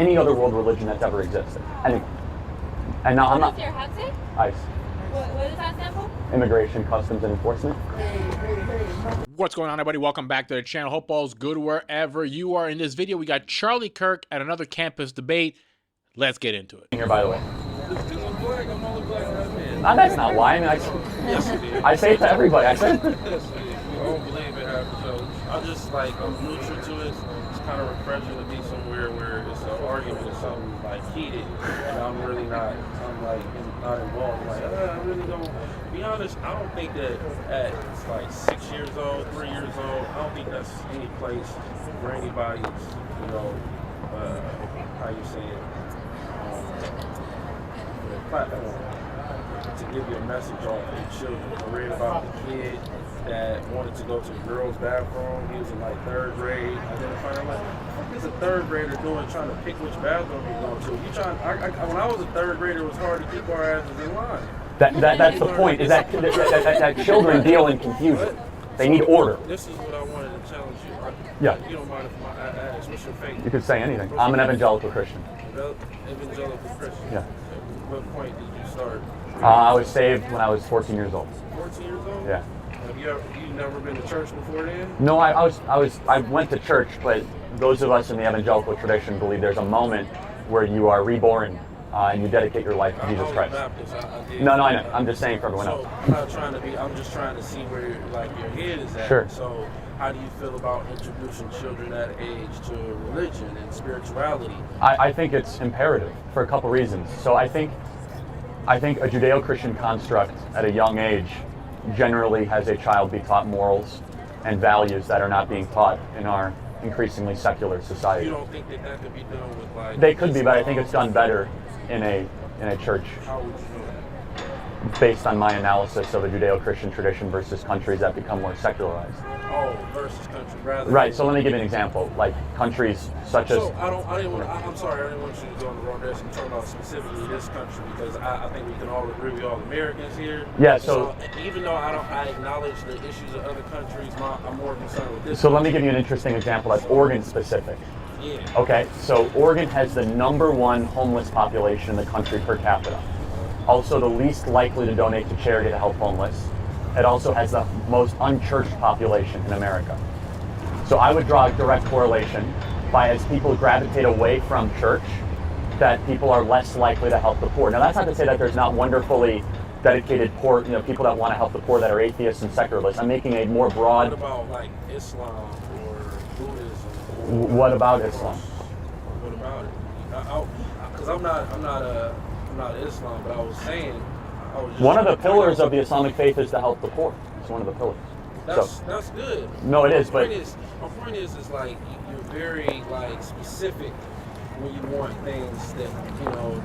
any other world religion that's ever existed. Anyway. And now I'm not. What's your hat say? ICE. What does that stand for? Immigration, Customs, and Enforcement. What's going on, everybody? Welcome back to the channel. Hope all's good wherever you are. In this video, we got Charlie Kirk at another campus debate. Let's get into it. Here, by the way. That's not why. I mean, I say it to everybody. I say it. I don't believe it happens. So I'm neutral to it. It's kind of refreshing to be somewhere where it's an argument or something like heated, and I'm really not. I'm like not involved. I really don't. To be honest, I don't think that at like 6 years old, 3 years old, I don't think that's any place for anybody's, how you say it, platform to give you a message off your children. I read about the kid that wanted to go to the girls' bathroom. He was in like third grade. I didn't find out what is a third grader doing trying to pick which bathroom he's going to. When I was a third grader, it was hard to keep our asses in line. That's the point. Is that children deal in confusion. They need order. This is what I wanted to challenge you. Yeah. You don't mind if I ask, what's your faith? You could say anything. I'm an evangelical Christian. Evangelical Christian? Yeah. What point did you start? I was saved when I was 14 years old. 14 years old? Yeah. Have you never been to church before then? No, I went to church, but those of us in the evangelical tradition believe there's a moment where you are reborn and you dedicate your life to Jesus Christ. Baptist, No, I know. I'm just saying for everyone else. I'm not trying to be. I'm just trying to see where your head is at. Sure. So, how do you feel about introducing children at age to religion and spirituality? I think it's imperative for a couple reasons. So I think a Judeo-Christian construct at a young age generally has a child be taught morals and values that are not being taught in our increasingly secular society. You don't think that could be done with like? They could be, but I think it's done better in a church. How would you do that? Based on my analysis of a Judeo-Christian tradition versus countries that become more secularized. Oh, versus country rather. Right. So let me give you an example. Like countries such as. So I'm sorry. I didn't want you to go on the wrong direction. I'm talking about specifically this country because I think we can all agree with all Americans here. Yeah. So even though I acknowledge the issues of other countries, I'm more concerned with this. So let me give you an interesting example that's Oregon specific. Yeah. Okay. So Oregon has the #1 homeless population in the country per capita. Also the least likely to donate to charity to help homeless. It also has the most unchurched population in America. So I would draw a direct correlation by as people gravitate away from church, that people are less likely to help the poor. Now that's not to say that there's not wonderfully dedicated poor, people that want to help the poor that are atheists and secularists. I'm making a more broad. What about like Islam or Buddhism? What about Islam? What about it? Because I'm not Islam, but I was saying. One of the pillars of the Islamic faith is to help the poor. It's one of the pillars. That's good. No, it is, but my point is like you're very like specific when you want things that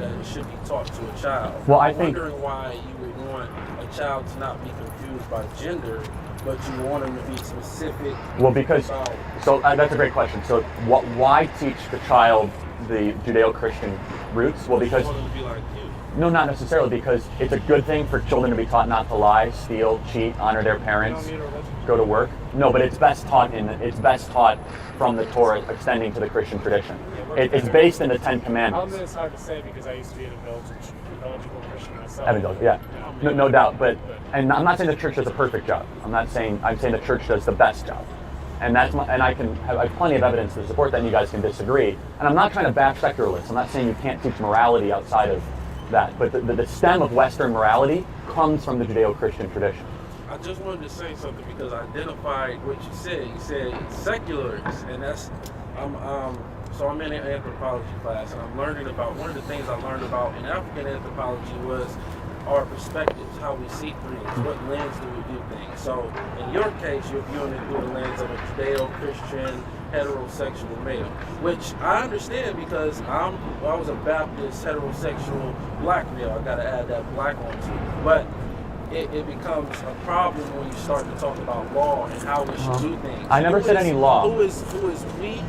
that should be taught to a child. Well, I'm wondering why you would want a child to not be confused by gender, but you want them to be specific. Well, because that's a great question. So, why teach the child the Judeo-Christian roots? Well, because. Want them to be like you. No, not necessarily, because it's a good thing for children to be taught not to lie, steal, cheat, honor their parents, go to work. No, but it's best taught from the Torah, extending to the Christian tradition. It's based in the Ten Commandments. It's hard to say because I used to be an evangelical Christian myself. Evangelical, yeah, no doubt. But I'm not saying the church does a perfect job. I'm saying the church does the best job. And I have plenty of evidence to support that, and you guys can disagree. And I'm not trying to bash secularists. I'm not saying you can't teach morality outside of that, but the stem of Western morality comes from the Judeo-Christian tradition. I just wanted to say something because I identified what you said. You said secularists, and that's so I'm in an anthropology class, and I'm learning about one of the things I learned about in African anthropology was our perspectives, how we see things, what lens do we view things. So in your case, you're viewing it through the lens of a Judeo-Christian heterosexual male, which I understand because I was a Baptist heterosexual black male. I got to add that black on to it. But it becomes a problem when you start to talk about law and how we should do things. I never said any law. Who is we?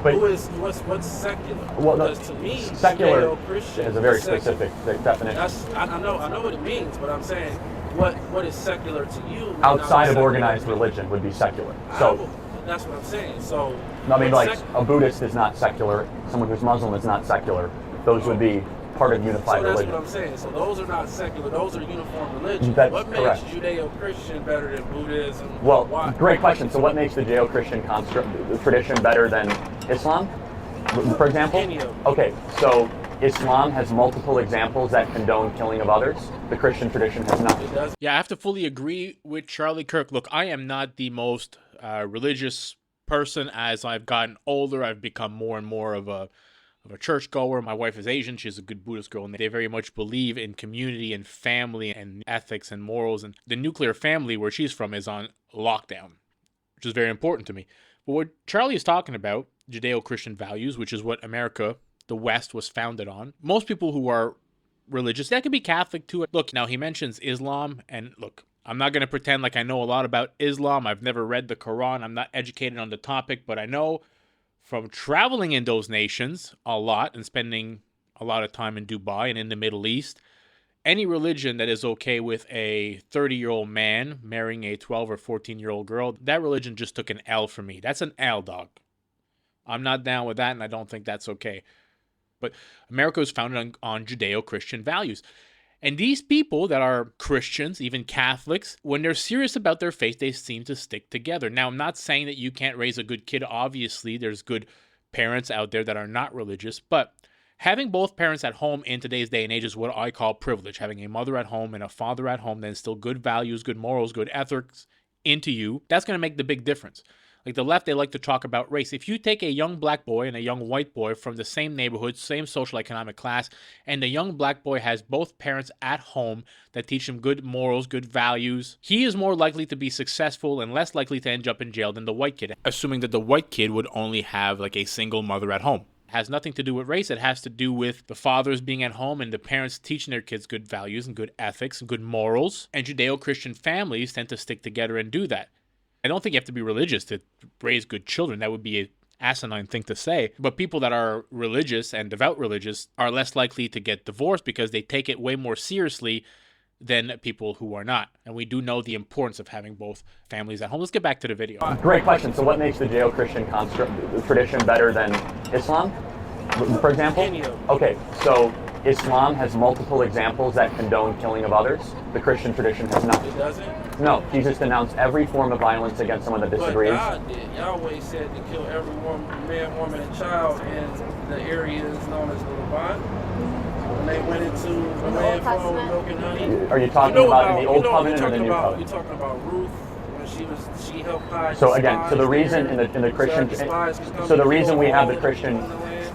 But what's secular? Well, because to me, secular Judeo-Christian is a very specific definition. I know what it means, but I'm saying what is secular to you? Outside of organized religion would be secular. So that's what I'm saying. So I mean, like, sec- a Buddhist is not secular. Someone who's Muslim is not secular. Those would be part of unified so that's religion. what I'm saying. So those are not secular. Those are uniform religions. That's what makes correct. Judeo-Christian better than Buddhism? Well, Why? great question. So what makes the Judeo-Christian tradition better than Islam, for example? Any of them. Okay, so Islam has multiple examples that condone killing of others. The Christian tradition has not. It does. Yeah, I have to fully agree with Charlie Kirk. Look, I am not the most religious person. As I've gotten older, I've become more and more of a churchgoer. My wife is Asian. She's a good Buddhist girl, and they very much believe in community and family and ethics and morals. And the nuclear family where she's from is on lockdown, which is very important to me. But what Charlie is talking about, Judeo-Christian values, which is what America, the West, was founded on. Most people who are religious, that could be Catholic too. Look, now he mentions Islam, and look, I'm not going to pretend like I know a lot about Islam. I've never read the Quran. I'm not educated on the topic, but I know from traveling in those nations a lot and spending a lot of time in Dubai and in the Middle East, any religion that is okay with a 30-year-old man marrying a 12 or 14-year-old girl, that religion just took an L for me. That's an L, dog. I'm not down with that, and I don't think that's okay. But America was founded on Judeo-Christian values. And these people that are Christians, even Catholics, when they're serious about their faith, they seem to stick together. Now, I'm not saying that you can't raise a good kid. Obviously, there's good parents out there that are not religious. But having both parents at home in today's day and age is what I call privilege. Having a mother at home and a father at home that instill good values, good morals, good ethics into you, that's going to make the big difference. Like the left, they like to talk about race. If you take a young black boy and a young white boy from the same neighborhood, same social economic class, and the young black boy has both parents at home that teach him good morals, good values, he is more likely to be successful and less likely to end up in jail than the white kid, assuming that the white kid would only have like a single mother at home. It has nothing to do with race. It has to do with the fathers being at home and the parents teaching their kids good values and good ethics and good morals. And Judeo-Christian families tend to stick together and do that. I don't think you have to be religious to raise good children. That would be an asinine thing to say. But people that are religious and devout religious are less likely to get divorced because they take it way more seriously than people who are not. And we do know the importance of having both families at home. Let's get back to the video. Great question. So what makes the Judeo-Christian tradition better than Islam, for example? Any of them. Okay, so Islam has multiple examples that condone killing of others. The Christian tradition has not. It doesn't. No, Jesus denounced every form of violence against someone that But disagrees. God did. Yahweh said to kill every man, woman, and child in the areas known as the Levant. When they went into the land flowing with milk and honey. Are you talking about in the Old Covenant or the New Covenant? You're talking about Ruth when she helped hide. So again, so the reason in the Christian, so the reason we have the Christian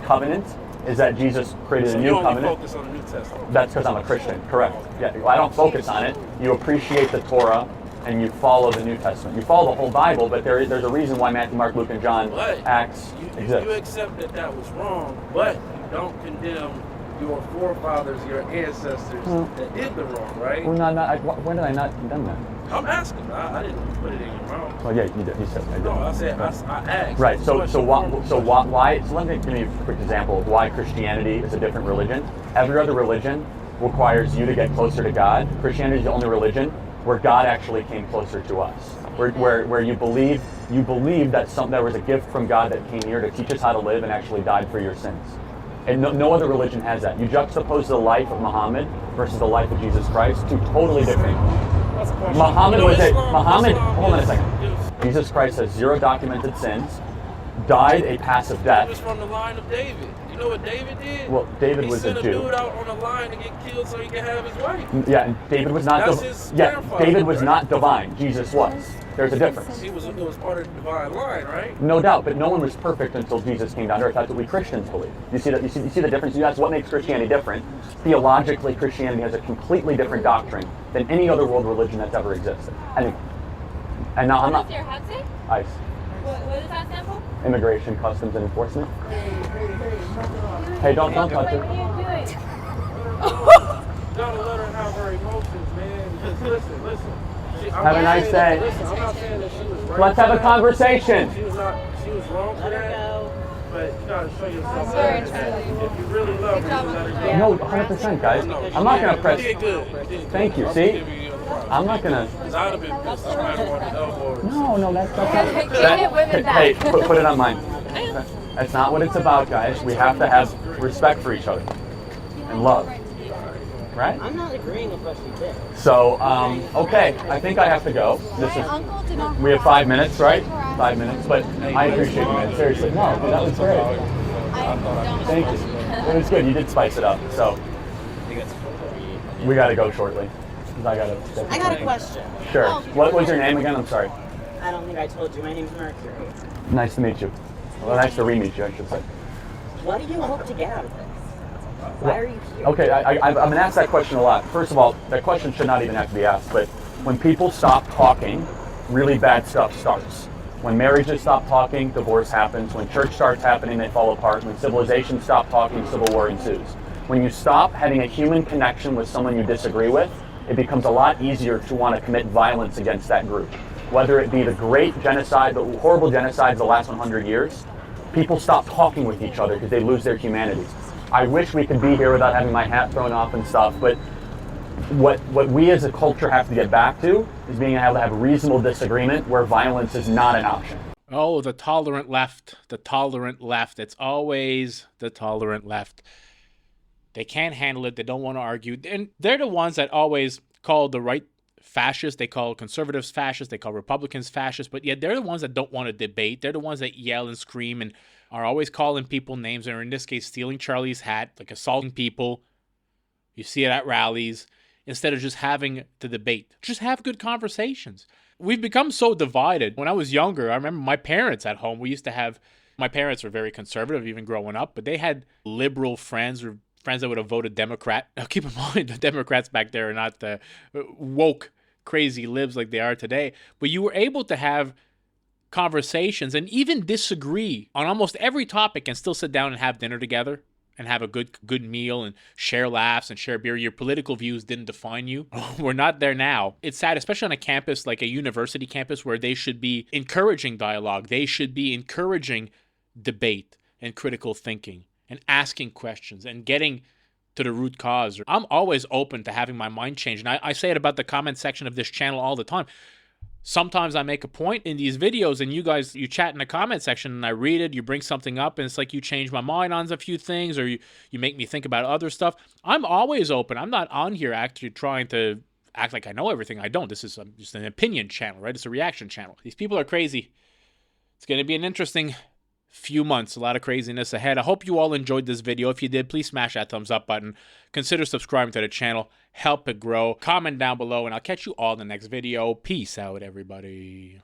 covenant is that Jesus created a new covenant. Focus on the New Testament. That's because I'm a Christian, correct? Yeah, well, I don't focus on it. You appreciate the Torah and you follow the New Testament. You follow the whole Bible, but there's a reason why Matthew, Mark, Luke, and John, But Acts exist. you accept that was wrong, but you don't condemn your forefathers, your ancestors that did the wrong, right? Well, when did I not condemn that? I'm asking. I didn't put it in your mouth. Well, yeah, you did. You said I did. No, I said I asked. Right. So Why? let me give you a quick example of why Christianity is a different religion. Every other religion requires you to get closer to God. Christianity is the only religion where God actually came closer to us. Where you believe that there was a gift from God that came here to teach us how to live and actually died for your sins. And no other religion has that. You juxtapose the life of Muhammad versus the life of Jesus Christ, two totally different. Muhammad, hold on a second. Jesus Christ has 0 documented sins, died a passive death. He was from the line of David. You know what David did? Well, David was a He sent Jew. a dude out on the line to get killed so he could have his wife. Yeah, and David was not. That's his grandfather, David was right? not divine. Jesus was. There's a difference. It was part of the divine line, right? No doubt, but no one was perfect until Jesus came down to earth. That's what we Christians believe. You see that? You see the difference? You ask what makes Christianity different. Theologically, Christianity has a completely different doctrine than any other world religion that's ever existed. Anyway, and now I'm What not. does your hat say? ICE, What does that stand for? Immigration, Customs, and Enforcement. Hey, don't touch What it. are you doing? You gotta let her have her emotions, man. Just listen. Have a nice day. Listen, I'm not saying that she was right. Let's have a conversation. She was wrong for that. But you gotta show yourself. Sorry, that. Charlie. If you really love her, you let her go. No, 100%, guys. I'm not gonna press. You did good. Thank you. See? problem. I'm not gonna. Because I'd have been pissed. I might have wanted elbows. No, that's Give that, women back. hey, put it on mine. That's not what it's about, guys. We have to have respect for each other and love, right? I'm not agreeing with what she did. So, okay, I think I have to go. This is. Uncle did not. We have 5 minutes, right? 5 minutes, but I appreciate you, man. Seriously, no, dude, that was great. Thank you. It was good. You did spice it up. So we got to go shortly. I got a question. Sure. What was your name again? I'm sorry. I don't think I told you. My name's Mercury. Nice to meet you. Well, nice to re-meet you, I should say. What do you hope to get out of this? Why are you here? Okay, I've been asked that question a lot. First of all, that question should not even have to be asked, but when people stop talking, really bad stuff starts. When marriages stop talking, divorce happens. When church starts happening, they fall apart. When civilizations stop talking, civil war ensues. When you stop having a human connection with someone you disagree with, it becomes a lot easier to want to commit violence against that group. Whether it be the great genocide, the horrible genocides of the last 100 years, people stop talking with each other because they lose their humanity. I wish we could be here without having my hat thrown off and stuff, but what we as a culture have to get back to is being able to have reasonable disagreement where violence is not an option. Oh, the tolerant left, the tolerant left. It's always the tolerant left. They can't handle it. They don't want to argue. And they're the ones that always call the right fascist. They call conservatives fascist. They call Republicans fascist. But yet they're the ones that don't want to debate. They're the ones that yell and scream and are always calling people names, or in this case, stealing Charlie's hat, like assaulting people. You see it at rallies. Instead of just having the debate. Just have good conversations. We've become so divided. When I was younger, I remember my parents at home, we used to have, my parents were very conservative even growing up, but they had liberal friends or friends that would have voted Democrat. Now keep in mind, the Democrats back there are not the woke, crazy libs like they are today, but you were able to have conversations and even disagree on almost every topic and still sit down and have dinner together. And have a good meal and share laughs and share beer. Your political views didn't define you. We're not there now. It's sad, especially on a campus like a university campus where they should be encouraging dialogue. They should be encouraging debate and critical thinking and asking questions and getting to the root cause. I'm always open to having my mind changed. And I say it about the comment section of this channel all the time. Sometimes I make a point in these videos and you guys, you chat in the comment section and I read it, you bring something up and it's like you change my mind on a few things or you make me think about other stuff. I'm always open. I'm not on here actually trying to act like I know everything. I don't. This is just an opinion channel, right? It's a reaction channel. These people are crazy. It's going to be an interesting few months. A lot of craziness ahead. I hope you all enjoyed this video. If you did, please smash that thumbs up button. Consider subscribing to the channel. Help it grow. Comment down below, and I'll catch you all in the next video. Peace out, everybody.